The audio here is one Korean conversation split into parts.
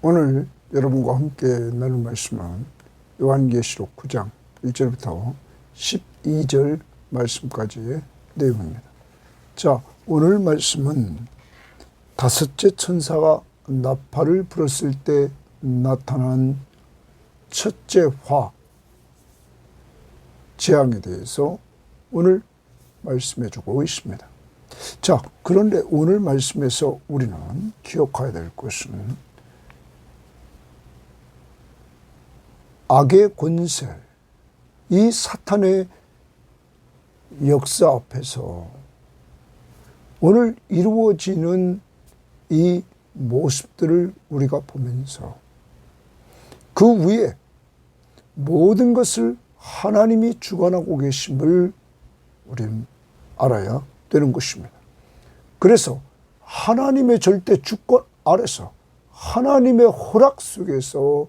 오늘 여러분과 함께 나눌 말씀은 요한계시록 9장 1절부터 12절 말씀까지의 내용입니다. 자, 오늘 말씀은 다섯째 천사가 나팔을 불었을 때 나타난 첫째 화, 재앙에 대해서 오늘 말씀해 주고 있습니다. 자, 그런데 오늘 말씀에서 우리는 기억해야 될 것은 악의 권세, 이 사탄의 역사 앞에서 오늘 이루어지는 이 모습들을 우리가 보면서 그 위에 모든 것을 하나님이 주관하고 계심을 우리는 알아야 되는 것입니다. 그래서 하나님의 절대 주권 아래서 하나님의 허락 속에서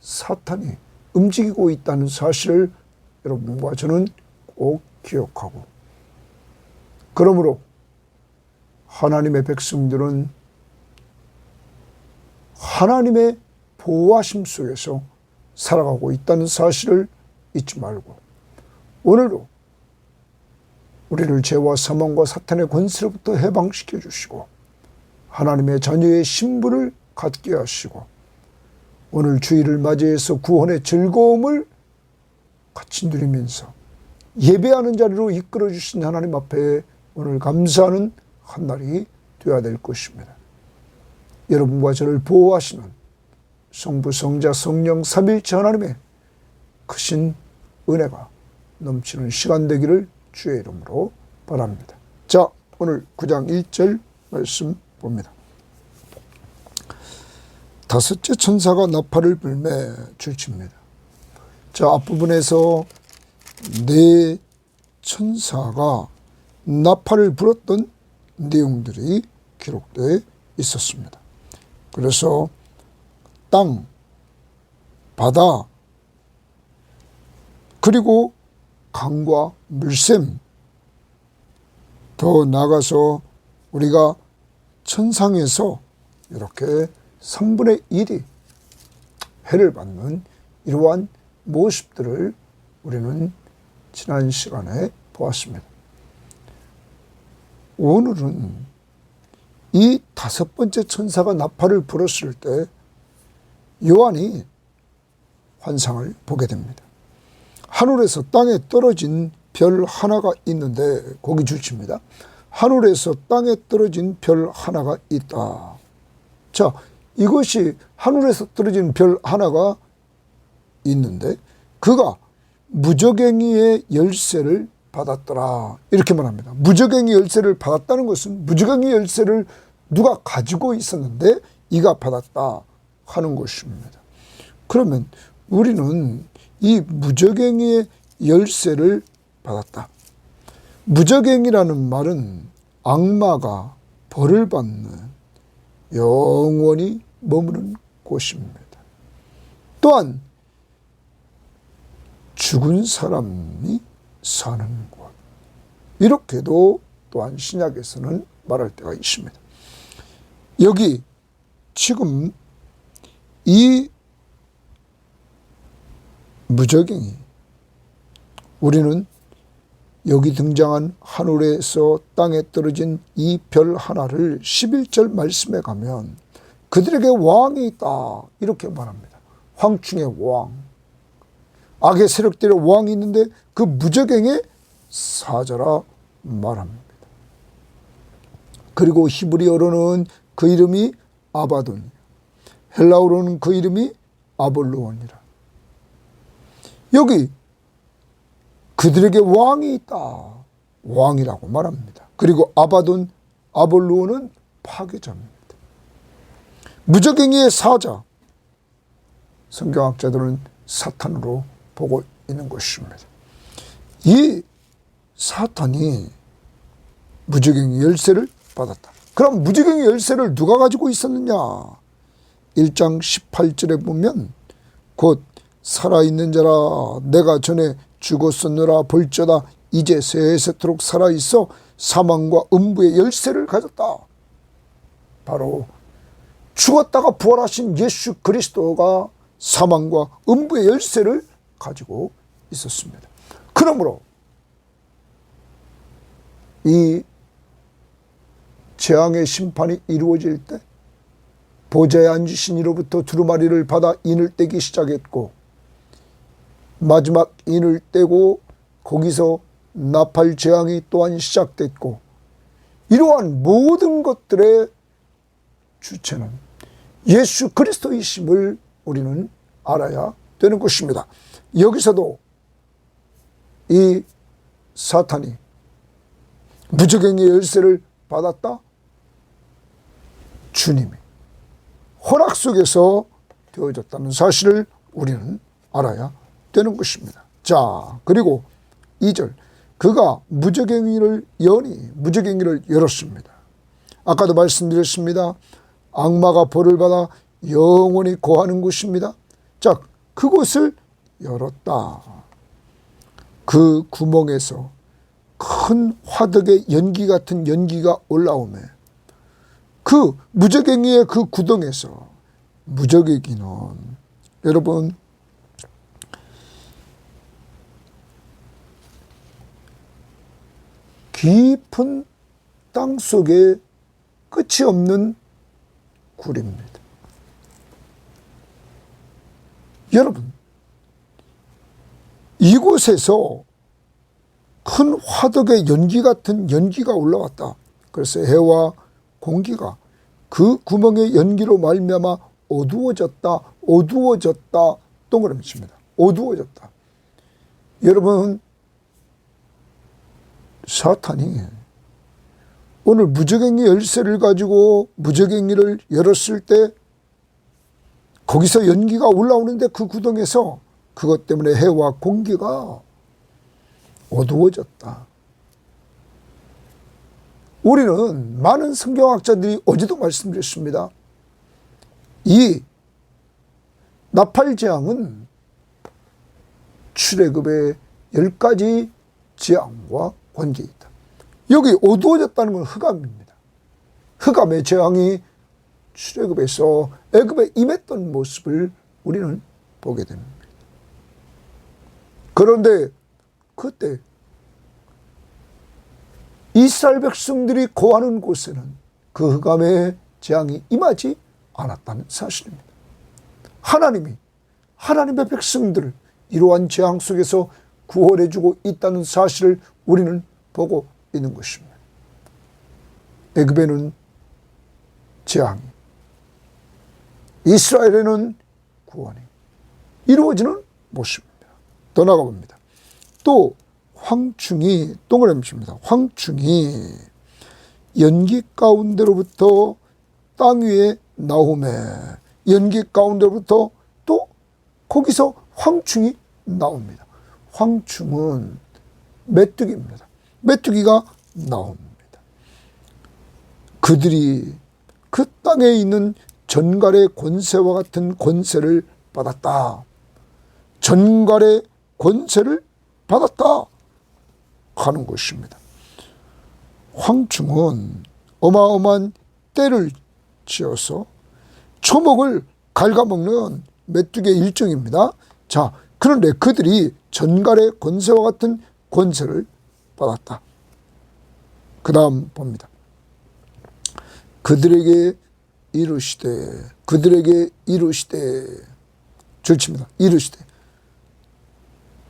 사탄이 움직이고 있다는 사실을 여러분과 저는 꼭 기억하고, 그러므로 하나님의 백성들은 하나님의 보호하심 속에서 살아가고 있다는 사실을 잊지 말고, 오늘도 우리를 죄와 사망과 사탄의 권세로부터 해방시켜 주시고 하나님의 자녀의 신분을 갖게 하시고 오늘 주일을 맞이해서 구원의 즐거움을 같이 누리면서 예배하는 자리로 이끌어 주신 하나님 앞에 오늘 감사하는 한 날이 되어야 될 것입니다. 여러분과 저를 보호하시는 성부, 성자, 성령 삼위일체 하나님의 크신 은혜가 넘치는 시간 되기를 주의 이름으로 바랍니다. 자, 오늘 9장 1절 말씀 봅니다. 다섯째 천사가 나팔을 불매 줄칩니다. 자, 앞부분에서 네 천사가 나팔을 불었던 내용들이 기록되어 있었습니다. 그래서 땅, 바다, 그리고 강과 물샘, 더 나아가서 우리가 천상에서 이렇게 3분의 1이 해를 받는 이러한 모습들을 우리는 지난 시간에 보았습니다. 오늘은 이 다섯 번째 천사가 나팔을 불었을 때 요한이 환상을 보게 됩니다. 하늘에서 땅에 떨어진 별 하나가 있는데, 거기 줄칩니다. 하늘에서 땅에 떨어진 별 하나가 있다. 자, 이것이 하늘에서 떨어진 별 하나가 있는데 그가 무저갱이의 열쇠를 받았더라, 이렇게 말합니다. 무저갱이 열쇠를 받았다는 것은 무저갱이 열쇠를 누가 가지고 있었는데 이가 받았다 하는 것입니다. 그러면 우리는 이 무저갱이의 열쇠를 받았다. 무저갱이라는 말은 악마가 벌을 받는 영원히 머무는 곳입니다. 또한 죽은 사람이 사는 곳, 이렇게도 또한 신약에서는 말할 때가 있습니다. 여기 지금 이 무저갱이, 우리는 여기 등장한 하늘에서 땅에 떨어진 이 별 하나를 11절 말씀에 가면 그들에게 왕이 있다, 이렇게 말합니다. 황충의 왕, 악의 세력들의 왕이 있는데 그 무저갱의 사자라 말합니다. 그리고 히브리어로는 그 이름이 아바돈, 헬라어로는 그 이름이 아볼루온이라. 여기 그들에게 왕이 있다, 왕이라고 말합니다. 그리고 아바돈, 아볼루온은 파괴자입니다. 무저갱이의 사자, 성경학자들은 사탄으로 보고 있는 것입니다. 이 사탄이 무저갱이 열쇠를 받았다. 그럼 무저갱이 열쇠를 누가 가지고 있었느냐? 1장 18절에 보면 곧 살아있는 자라 내가 전에 죽었었느라 볼저다 이제 세세토록 살아있어 사망과 음부의 열쇠를 가졌다. 바로 죽었다가 부활하신 예수 그리스도가 사망과 음부의 열쇠를 가지고 있었습니다. 그러므로 이 재앙의 심판이 이루어질 때 보좌에 앉으신 이로부터 두루마리를 받아 인을 떼기 시작했고, 마지막 인을 떼고 거기서 나팔 재앙이 또한 시작됐고, 이러한 모든 것들의 주체는 예수 그리스도이심을 우리는 알아야 되는 것입니다. 여기서도 이 사탄이 무저갱의 열쇠를 받았다? 주님이 허락 속에서 되어졌다는 사실을 우리는 알아야 되는 것입니다. 자, 그리고 2절, 그가 무저갱이를 여니, 무저갱이를 열었습니다. 아까도 말씀드렸습니다. 악마가 벌을 받아 영원히 거하는 곳입니다. 자, 그곳을 열었다. 그 구멍에서 큰 화덕의 연기 같은 연기가 올라오며 그 무저갱이의 그 구덩에서, 무저갱이는 여러분 깊은 땅 속에 끝이 없는 굴입니다. 여러분, 이곳에서 큰 화덕의 연기 같은 연기가 올라왔다. 그래서 해와 공기가 그 구멍의 연기로 말미암아 어두워졌다, 어두워졌다, 동그라미 칩니다. 어두워졌다. 여러분, 사탄이 오늘 무저갱이 열쇠를 가지고 무저갱이를 열었을 때 거기서 연기가 올라오는데 그 구덩에서 그것 때문에 해와 공기가 어두워졌다. 우리는 많은 성경학자들이 어제도 말씀드렸습니다. 이 나팔재앙은 출애굽의 10가지 재앙과 관계 있다. 여기 어두워졌다는 건 흑암입니다. 흑암의 재앙이 출애굽에서 애굽에 임했던 모습을 우리는 보게 됩니다. 그런데 그때 이스라엘 백성들이 거하는 곳에는 그 흑암의 재앙이 임하지 않았다는 사실입니다. 하나님이 하나님의 백성들을 이러한 재앙 속에서 구원해주고 있다는 사실을 우리는 보고 있는 것입니다. 애굽에는 재앙이, 이스라엘에는 구원이 이루어지는 모습입니다. 더 나가봅니다. 또 황충이, 동그라미 칩니다. 황충이 연기 가운데로부터 땅 위에 나오매, 연기 가운데로부터 또 거기서 황충이 나옵니다. 황충은 메뚜기입니다. 메뚜기가 나옵니다. 그들이 그 땅에 있는 전갈의 권세와 같은 권세를 받았다. 전갈의 권세를 받았다 하는 것입니다. 황충은 어마어마한 떼를 지어서 초목을 갉아먹는 메뚜기의 일종입니다. 자, 그런데 그들이 전갈의 권세와 같은 권세를 받았다. 그 다음 봅니다. 그들에게 이르시되 줄칩니다. 이르시되,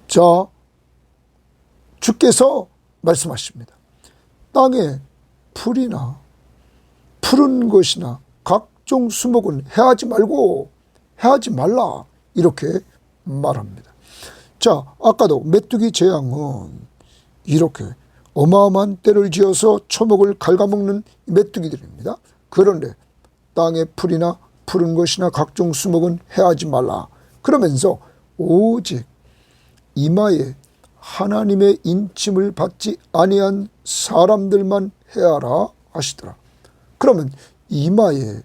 자, 주께서 말씀하십니다. 땅에 풀이나 푸른 것이나 각종 수목은 해하지 말고 해하지 말라, 이렇게 말합니다. 자, 아까도 메뚜기 재앙은 이렇게 어마어마한 떼를 지어서 초목을 갉아먹는 메뚜기들입니다. 그런데 땅에 풀이나 푸른 것이나 각종 수목은 해하지 말라, 그러면서 오직 이마에 하나님의 인침을 받지 아니한 사람들만 해하라 하시더라. 그러면 이마에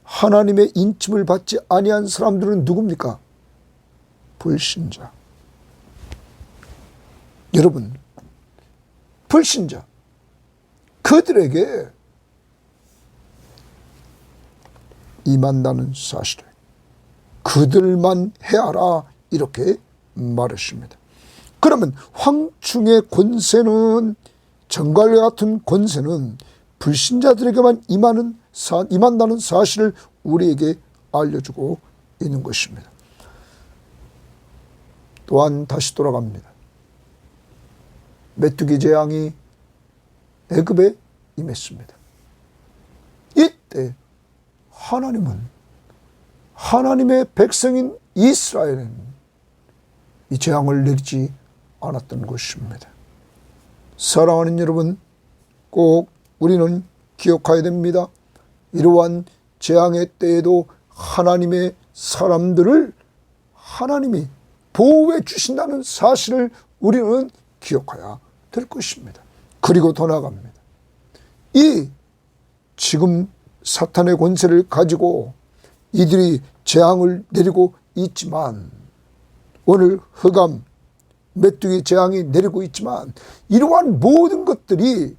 하나님의 인침을 받지 아니한 사람들은 누굽니까? 불신자. 여러분, 불신자, 그들에게 임한다는 사실을 그들만 헤아라 이렇게 말했습니다. 그러면 황충의 권세는, 정갈과 같은 권세는 불신자들에게만 임한다는 사실을 우리에게 알려주고 있는 것입니다. 또한 다시 돌아갑니다. 메뚜기 재앙이 애굽에 임했습니다. 이때 하나님은 하나님의 백성인 이스라엘은 이 재앙을 내리지 않았던 것입니다. 사랑하는 여러분, 꼭 우리는 기억해야 됩니다. 이러한 재앙의 때에도 하나님의 사람들을 하나님이 보호해 주신다는 사실을 우리는 기억해야 될 것입니다. 그리고 더 나아갑니다. 이 지금 사탄의 권세를 가지고 이들이 재앙을 내리고 있지만, 오늘 흑암, 메뚜기 재앙이 내리고 있지만, 이러한 모든 것들이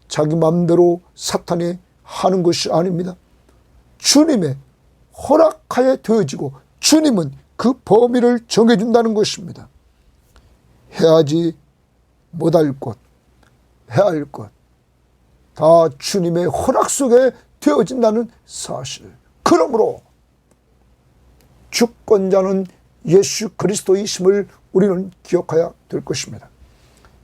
자기 마음대로 사탄이 하는 것이 아닙니다. 주님의 허락하에 되어지고 주님은 그 범위를 정해준다는 것입니다. 해야지 못할 것, 해야 할 것, 다 주님의 허락 속에 되어진다는 사실. 그러므로 주권자는 예수 그리스도이심을 우리는 기억해야 될 것입니다.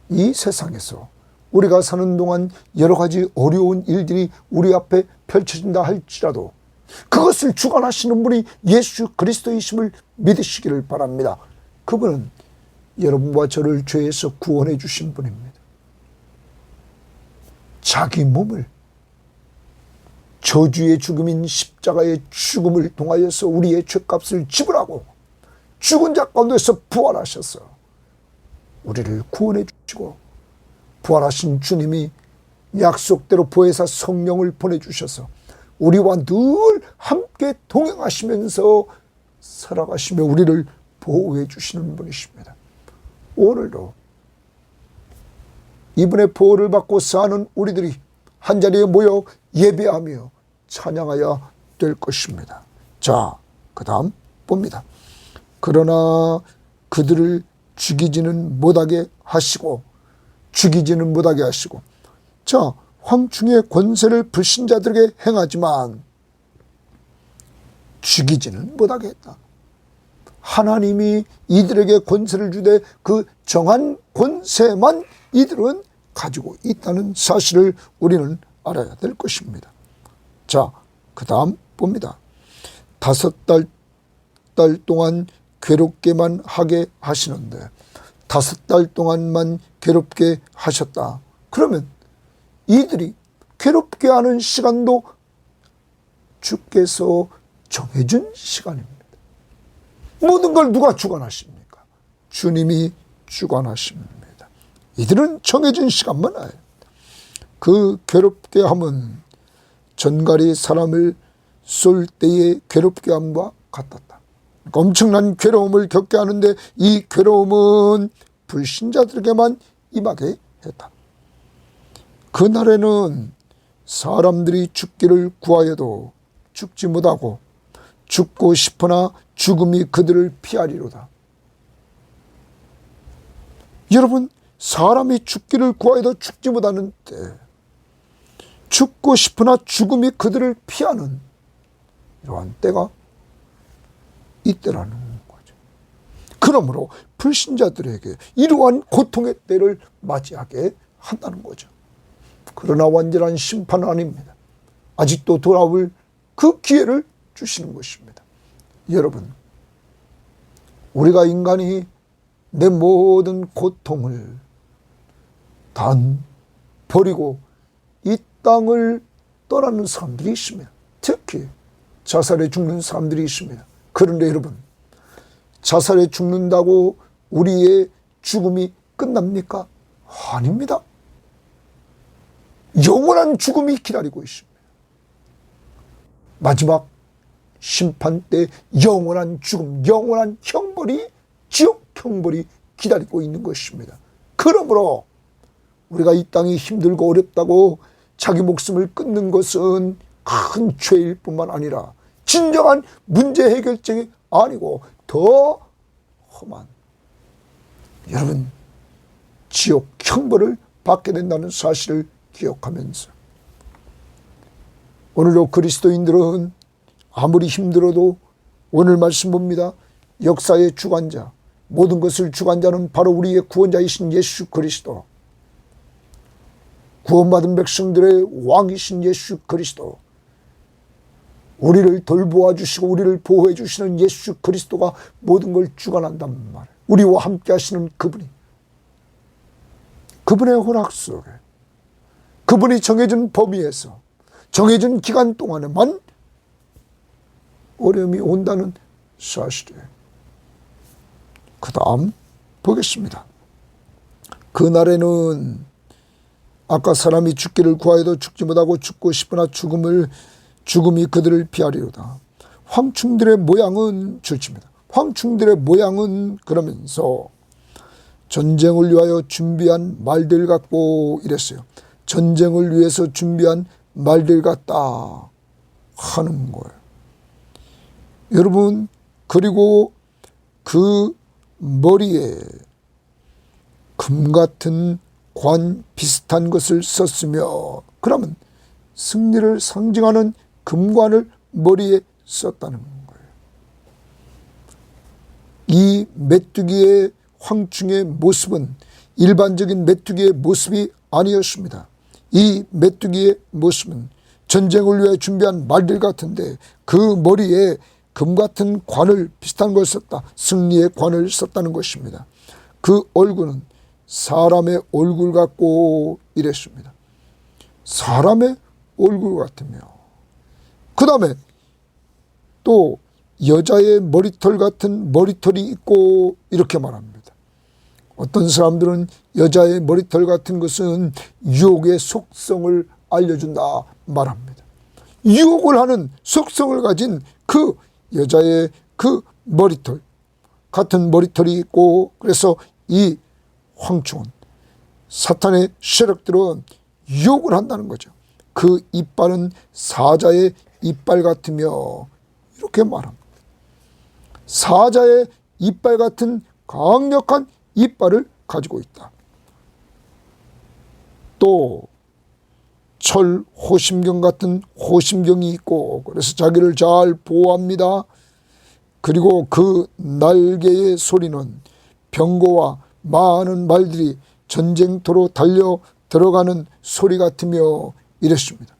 이 세상에서 우리가 사는 동안 여러 가지 어려운 일들이 우리 앞에 펼쳐진다 할지라도 그것을 주관하시는 분이 예수 그리스도이심을 믿으시기를 바랍니다. 그분은 여러분과 저를 죄에서 구원해 주신 분입니다. 자기 몸을 저주의 죽음인 십자가의 죽음을 통하여서 우리의 죄값을 지불하고 죽은 자 가운데서 부활하셔서 우리를 구원해 주시고, 부활하신 주님이 약속대로 보혜사 성령을 보내주셔서 우리와 늘 함께 동행하시면서 살아가시며 우리를 보호해 주시는 분이십니다. 오늘도 이분의 보호를 받고 사는 우리들이 한자리에 모여 예배하며 찬양하여야 될 것입니다. 자, 그 다음 봅니다. 그러나 그들을 죽이지는 못하게 하시고, 자, 황충의 권세를 불신자들에게 행하지만 죽이지는 못하게 했다. 하나님이 이들에게 권세를 주되 그 정한 권세만 이들은 가지고 있다는 사실을 우리는 알아야 될 것입니다. 자, 그 다음 봅니다. 5달 동안 괴롭게만 하게 하시는데 5달 동안만 괴롭게 하셨다. 그러면 이들이 괴롭게 하는 시간도 주께서 정해준 시간입니다. 모든 걸 누가 주관하십니까? 주님이 주관하십니다. 이들은 정해진 시간만 와요. 그 괴롭게 함은 전갈이 사람을 쏠 때의 괴롭게 함과 같았다. 그러니까 엄청난 괴로움을 겪게 하는데 이 괴로움은 불신자들에게만 임하게 했다. 그날에는 사람들이 죽기를 구하여도 죽지 못하고 죽고 싶으나 죽음이 그들을 피하리로다. 여러분, 사람이 죽기를 구하여도 죽지 못하는 때, 죽고 싶으나 죽음이 그들을 피하는 이러한 때가 이때라는 거죠. 그러므로 불신자들에게 이러한 고통의 때를 맞이하게 한다는 거죠. 그러나 완전한 심판은 아닙니다. 아직도 돌아올 그 기회를 주시는 것입니다. 여러분, 우리가 인간이 내 모든 고통을 다 버리고 이 땅을 떠나는 사람들이 있습니다. 특히 자살에 죽는 사람들이 있습니다. 그런데 여러분, 자살에 죽는다고 우리의 죽음이 끝납니까? 아닙니다. 영원한 죽음이 기다리고 있습니다. 마지막 심판 때 영원한 죽음, 영원한 형벌이, 지옥 형벌이 기다리고 있는 것입니다. 그러므로 우리가 이 땅이 힘들고 어렵다고 자기 목숨을 끊는 것은 큰 죄일 뿐만 아니라 진정한 문제 해결책이 아니고 더 험한, 여러분, 지옥 형벌을 받게 된다는 사실을 기억하면서 오늘도 그리스도인들은 아무리 힘들어도 오늘 말씀 봅니다. 역사의 주관자, 모든 것을 주관자는 바로 우리의 구원자이신 예수 그리스도, 구원받은 백성들의 왕이신 예수 그리스도, 우리를 돌보아 주시고 우리를 보호해 주시는 예수 그리스도가 모든 걸 주관한단 말이에요. 우리와 함께 하시는 그분이, 그분의 허락 속에, 그분이 정해진 범위에서 정해진 기간 동안에만 어려움이 온다는 사실이에요. 그 다음 보겠습니다. 그날에는 아까 사람이 죽기를 구하여도 죽지 못하고 죽고 싶으나 죽음이 그들을 피하리로다. 황충들의 모양은 줄칩니다. 황충들의 모양은 그러면서 전쟁을 위하여 준비한 말들 같고 이랬어요. 전쟁을 위해서 준비한 말들 같다 하는 거예요. 여러분, 그리고 그 머리에 금 같은 관 비슷한 것을 썼으며, 그러면 승리를 상징하는 금관을 머리에 썼다는 거예요. 이 메뚜기의 황충의 모습은 일반적인 메뚜기의 모습이 아니었습니다. 이 메뚜기의 모습은 전쟁을 위해 준비한 말들 같은데 그 머리에 금 같은 관을 비슷한 걸 썼다. 승리의 관을 썼다는 것입니다. 그 얼굴은 사람의 얼굴 같고 이랬습니다. 사람의 얼굴 같으며, 그 다음에 또 여자의 머리털 같은 머리털이 있고 이렇게 말합니다. 어떤 사람들은 여자의 머리털 같은 것은 유혹의 속성을 알려준다 말합니다. 유혹을 하는 속성을 가진 그 여자의 그 머리털 같은 머리털이 있고, 그래서 이 황충은, 사탄의 세력들은 유혹을 한다는 거죠. 그 이빨은 사자의 이빨 같으며 이렇게 말합니다. 사자의 이빨 같은 강력한 이빨을 가지고 있다. 또 철 호심경 같은 호심경이 있고, 그래서 자기를 잘 보호합니다. 그리고 그 날개의 소리는 병거와 많은 말들이 전쟁터로 달려 들어가는 소리 같으며 이랬습니다.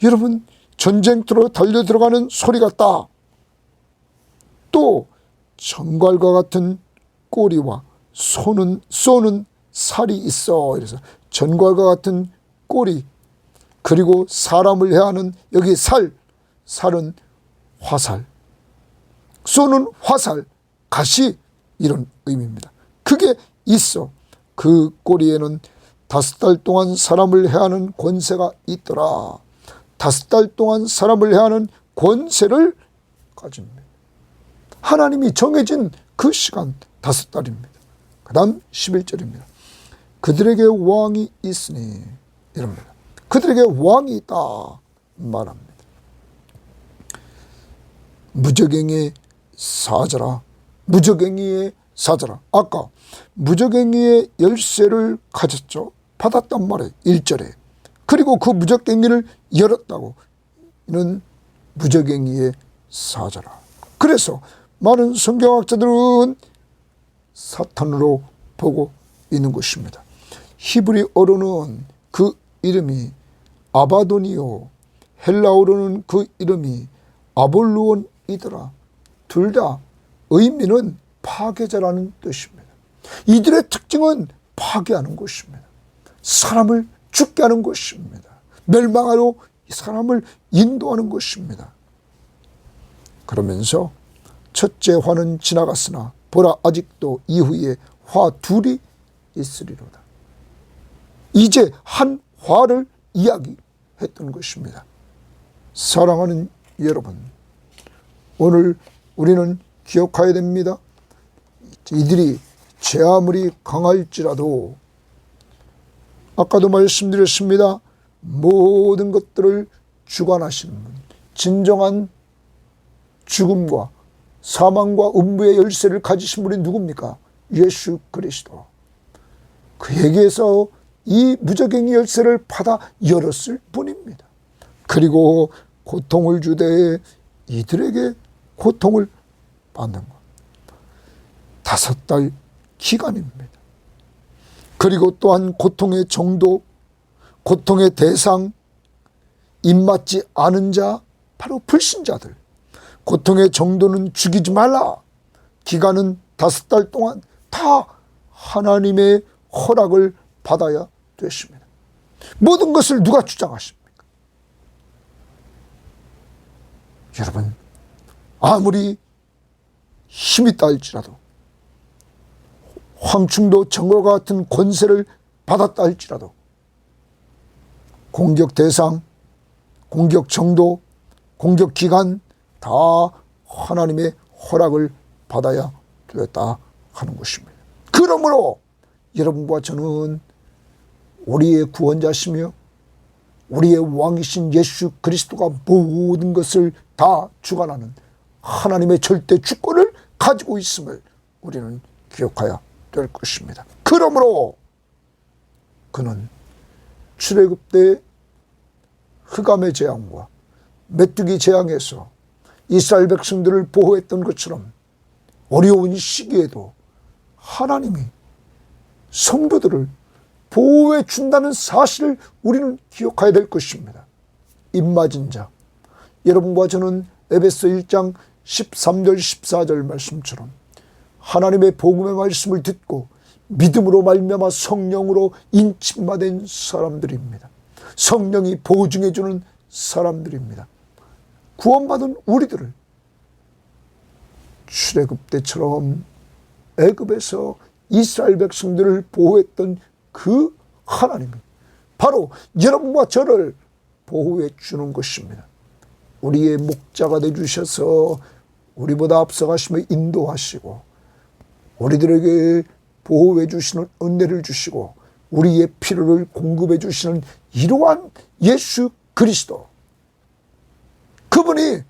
여러분, 전쟁터로 달려 들어가는 소리 같다. 또 정갈과 같은 꼬리와 쏘는 살이 있어. 그래서 전갈과 같은 꼬리, 그리고 사람을 해하는 여기 살은 화살, 쏘는 화살, 가시, 이런 의미입니다. 그게 있어. 그 꼬리에는 5달 동안 사람을 해하는 권세가 있더라. 5달 동안 사람을 해하는 권세를 가집니다. 하나님이 정해진 그 시간 5달입니다. 그 다음 11절입니다. 그들에게 왕이 있으니 이럽니다. 그들에게 왕이 있다 말합니다. 무적행위의 사자라, 무적행위의 사자라. 아까 무적행위의 열쇠를 가졌죠. 받았단 말이에요. 1절에. 그리고 그 무적행위를 열었다고. 이는 무적행위의 사자라. 그래서 많은 성경학자들은 사탄으로 보고 있는 것입니다. 히브리어로는 그 이름이 아바도니오, 헬라어로는 그 이름이 아볼루온이더라. 둘 다 의미는 파괴자라는 뜻입니다. 이들의 특징은 파괴하는 것입니다. 사람을 죽게 하는 것입니다. 멸망하러 사람을 인도하는 것입니다. 그러면서 첫째 화는 지나갔으나 보라 아직도 이후에 화 둘이 있으리로다. 이제 한 화를 이야기했던 것입니다. 사랑하는 여러분, 오늘 우리는 기억해야 됩니다. 이들이 제 아무리 강할지라도 아까도 말씀드렸습니다. 모든 것들을 주관하시는 분, 진정한 죽음과 사망과 음부의 열쇠를 가지신 분이 누굽니까? 예수 그리스도. 그에게서 이 무적행의 열쇠를 받아 열었을 뿐입니다. 그리고 고통을 주되 이들에게 고통을 받는 것. 5달 기간입니다. 그리고 또한 고통의 정도, 고통의 대상, 입맞지 않은 자, 바로 불신자들. 고통의 정도는 죽이지 말라. 기간은 5달 동안 다 하나님의 허락을 받아야 되십니다. 모든 것을 누가 주장하십니까? 여러분, 아무리 힘이 있다 할지라도, 황충도 정오와 같은 권세를 받았다 할지라도 공격 대상, 공격 정도, 공격 기간 다 하나님의 허락을 받아야 되었다 하는 것입니다. 그러므로 여러분과 저는 우리의 구원자시며 우리의 왕이신 예수 그리스도가 모든 것을 다 주관하는 하나님의 절대 주권을 가지고 있음을 우리는 기억해야 될 것입니다. 그러므로 그는 출애굽 때 흑암의 재앙과 메뚜기 재앙에서 이스라엘 백성들을 보호했던 것처럼 어려운 시기에도 하나님이 성도들을 보호해 준다는 사실을 우리는 기억해야 될 것입니다. 입맞은 자, 여러분과 저는 에베소 1장 13절 14절 말씀처럼 하나님의 복음의 말씀을 듣고 믿음으로 말미암아 성령으로 인침받은 사람들입니다. 성령이 보증해 주는 사람들입니다. 구원받은 우리들을 출애굽 때처럼 애굽에서 이스라엘 백성들을 보호했던 그 하나님이 바로 여러분과 저를 보호해 주는 것입니다. 우리의 목자가 되주셔서 우리보다 앞서가시며 인도하시고 우리들에게 보호해 주시는 은혜를 주시고 우리의 필요를 공급해 주시는 이러한 예수 그리스도, 그분이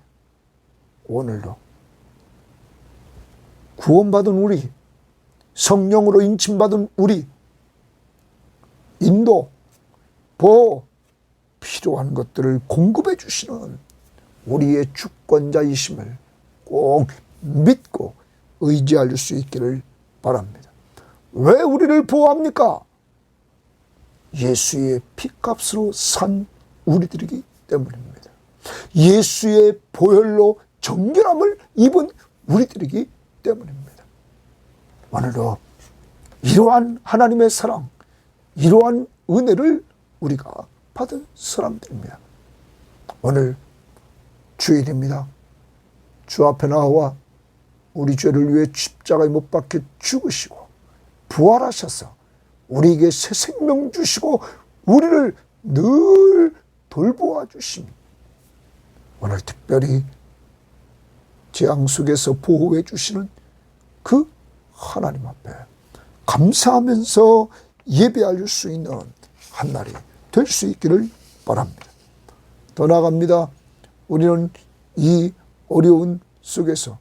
오늘도 구원받은 우리, 성령으로 인침받은 우리, 인도, 보호, 필요한 것들을 공급해 주시는 우리의 주권자이심을 꼭 믿고 의지할 수 있기를 바랍니다. 왜 우리를 보호합니까? 예수의 피값으로 산 우리들이기 때문입니다. 예수의 보혈로 정결함을 입은 우리들이기 때문입니다. 오늘도 이러한 하나님의 사랑, 이러한 은혜를 우리가 받은 사람들입니다. 오늘 주일입니다. 주 앞에 나와 우리 죄를 위해 십자가에 못 박혀 죽으시고 부활하셔서 우리에게 새 생명 주시고 우리를 늘 돌보아 주십니다. 오늘 특별히 재앙 속에서 보호해 주시는 그 하나님 앞에 감사하면서 예배할 수 있는 한 날이 될 수 있기를 바랍니다. 더 나아갑니다. 우리는 이 어려운 속에서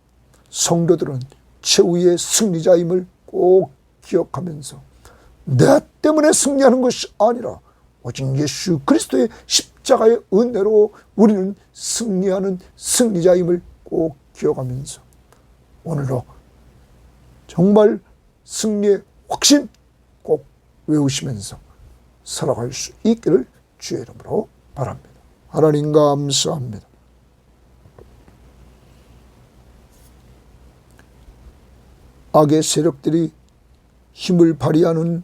성도들은 최후의 승리자임을 꼭 기억하면서 내 때문에 승리하는 것이 아니라 오직 예수 그리스도의 십자가의 은혜로 우리는 승리하는 승리자임을 꼭 기억하면서 오늘도 정말 승리의 확신 꼭 외우시면서 살아갈 수 있기를 주의 이름으로 바랍니다. 하나님 감사합니다. 악의 세력들이 힘을 발휘하는,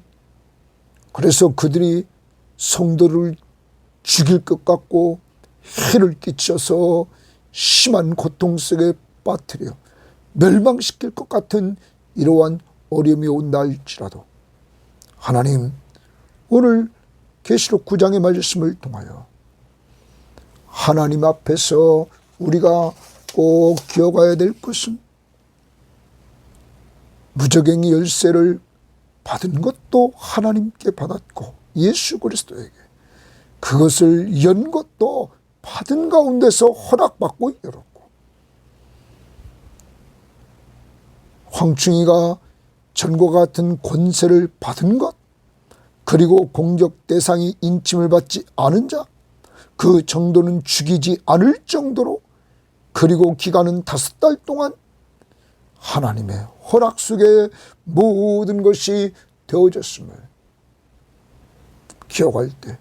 그래서 그들이 성도를 죽일 것 같고 해를 끼쳐서 심한 고통 속에 빠뜨려 멸망시킬 것 같은 이러한 어려움이 온다 할지라도 하나님, 오늘 계시록 9장의 말씀을 통하여 하나님 앞에서 우리가 꼭 기억해야 될 것은 무적행의 열쇠를 받은 것도 하나님께 받았고 예수 그리스도에게 그것을 연 것도 받은 가운데서 허락받고 열었고 황충이가 전과 같은 권세를 받은 것, 그리고 공격 대상이 인침을 받지 않은 자, 그 정도는 죽이지 않을 정도로, 그리고 기간은 5달 동안 하나님의 허락 속에 모든 것이 되어졌음을 기억할 때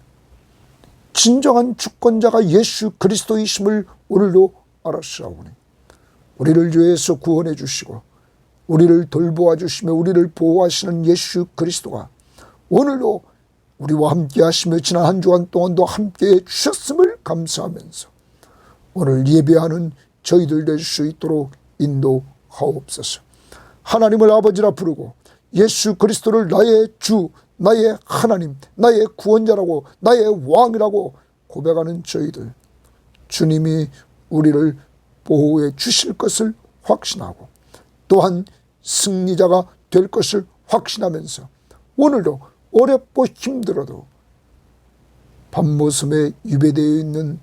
진정한 주권자가 예수 그리스도이심을 오늘도 알았사오니 우리를 죄에서 구원해 주시고 우리를 돌보아 주시며 우리를 보호하시는 예수 그리스도가 오늘도 우리와 함께 하시며 지난 한 주간 동안도 함께해 주셨음을 감사하면서 오늘 예배하는 저희들 될 수 있도록 인도하옵소서. 하나님을 아버지라 부르고 예수 그리스도를 나의 주, 나의 하나님, 나의 구원자라고, 나의 왕이라고 고백하는 저희들, 주님이 우리를 보호해 주실 것을 확신하고 또한 승리자가 될 것을 확신하면서 오늘도 어렵고 힘들어도 밤모섬에 유배되어 있는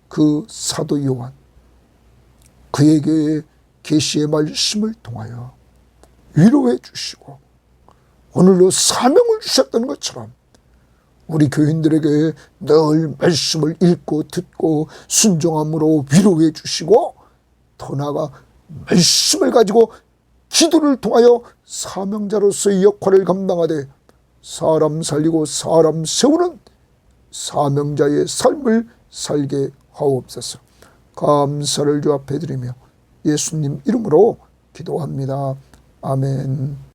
그 사도 요한, 그에게 계시의 말씀을 통하여 위로해 주시고 오늘도 사명을 주셨던 것처럼 우리 교인들에게 늘 말씀을 읽고 듣고 순종함으로 위로해 주시고 더 나아가 말씀을 가지고 기도를 통하여 사명자로서의 역할을 감당하되 사람 살리고 사람 세우는 사명자의 삶을 살게 하옵소서. 감사를 주 앞에 드리며 예수님 이름으로 기도합니다. 아멘.